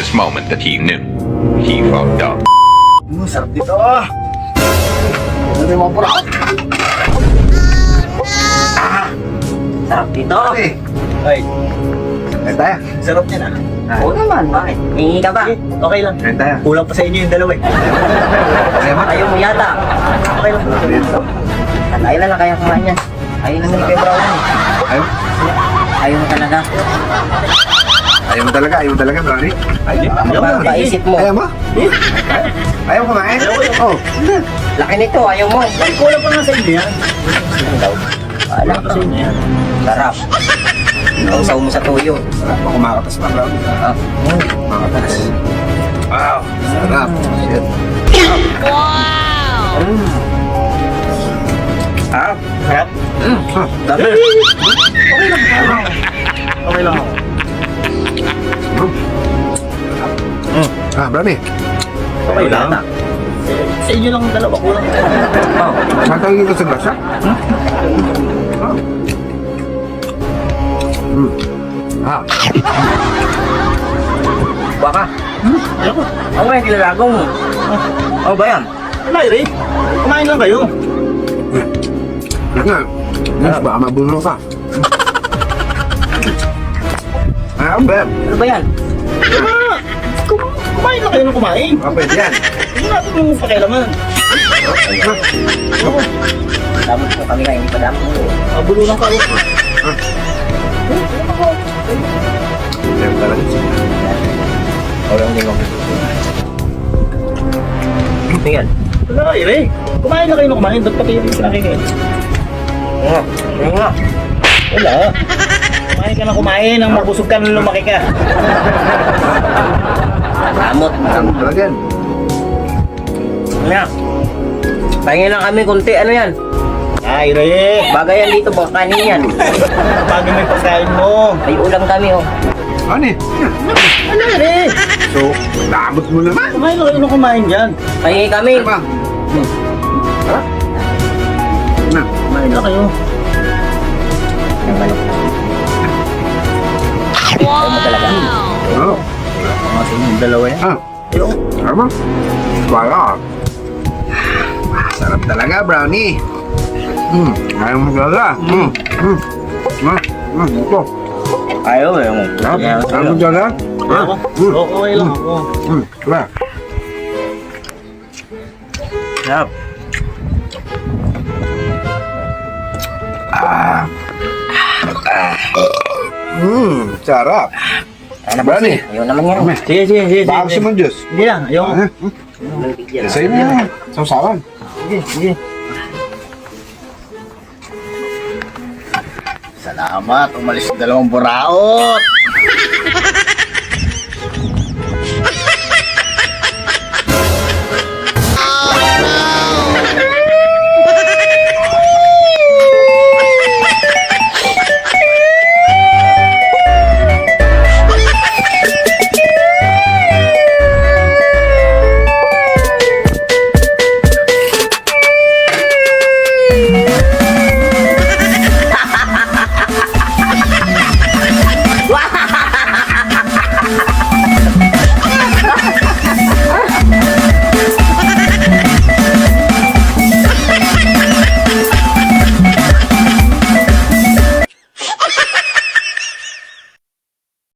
this moment that he knew he fucked up. Sarap dito. Ano yung mga pura? Sarap dito. Ay. Kaya tayo. Sarap niya na. Oo naman, bakit? Hingi ka ba? Okay lang. Kaya tayo. Kulang pa sa inyo yung dalawa eh. Ayaw mo yata. Okay lang. Tayo na lang kaya kumain yan. Ayaw naman kay Brown. Ayaw. Ayaw mo talaga. Ayaw mo talaga, Brownie. Ano ba ang paisip mo? Ayaw mo? Ayaw kumain? Oh. Laki nito, ayaw mo. Ay, kulang pa nga sa inyo yan. Wala Kulang pa sa inyo yan. Sarap. Nausaw mo sa tuyo. Ako kumakatas pa, Brownie. Ah. Kumakatas. Wow. Sarap. Shit. Ah, sarap. Dami. Okay lang ako. Brownie. Okay lang. Sa inyo lang ang dalawa, kulang. Matangin ka sa grasa? Baka. Ayoko. Ako nga, kilalagaw mo. Ano ba yan? Wala, Ray. Kumain lang kayo. Nga. Mas baka mabuno ka. Ayaw, Beb. Ano ba yan? Kumain lang kayo ng kumain. Pwede yan. Hindi natin yung pakialaman. Damot mo kami nga, hindi pa damot mo. Mabulo lang kayo. Ayaw talaga. Orang din mo. Ano yan? Wala, Ray. Kumain lang kayo ng kumain. Ba't pati yung pinakikain? Ano nga? Wala. Kumain ka na kumain. Ang mabusog ka na lumaki ka. Damot. Ayaw talaga yan. Ano yan? Pahingin lang kami kunti, ano yan? Ay, Ray. Bagay yan dito, baka kanin yan. Bagay mo yung pagkain mo. May ulam kami, oh. Ano eh? Wala, Ray. So, damot mo naman. Kumain lang kayo ng kumain dyan. Pahingi kami. Ano ba? Ha? Na. Kumain lang kayo. Ayaw mo talaga. Oo. Mga sa inyo, dalawa yan. Ayun. Ano ba? Wala. Sarap talaga, Brownie. Ayaw mo talaga. Ito. Ayaw, ayaw mo. Ayaw mo talaga? Ako? Okay lang ako. Wala. Sarap. Sarap. Ano ba? Brownie. Ayaw naman yan. Sige. Baka gusto mo Diyos. Hindi lang, ayaw ko. Sa'yo na yan. Sausawan. Sige. Salamat, umalis yung dalawang buraot.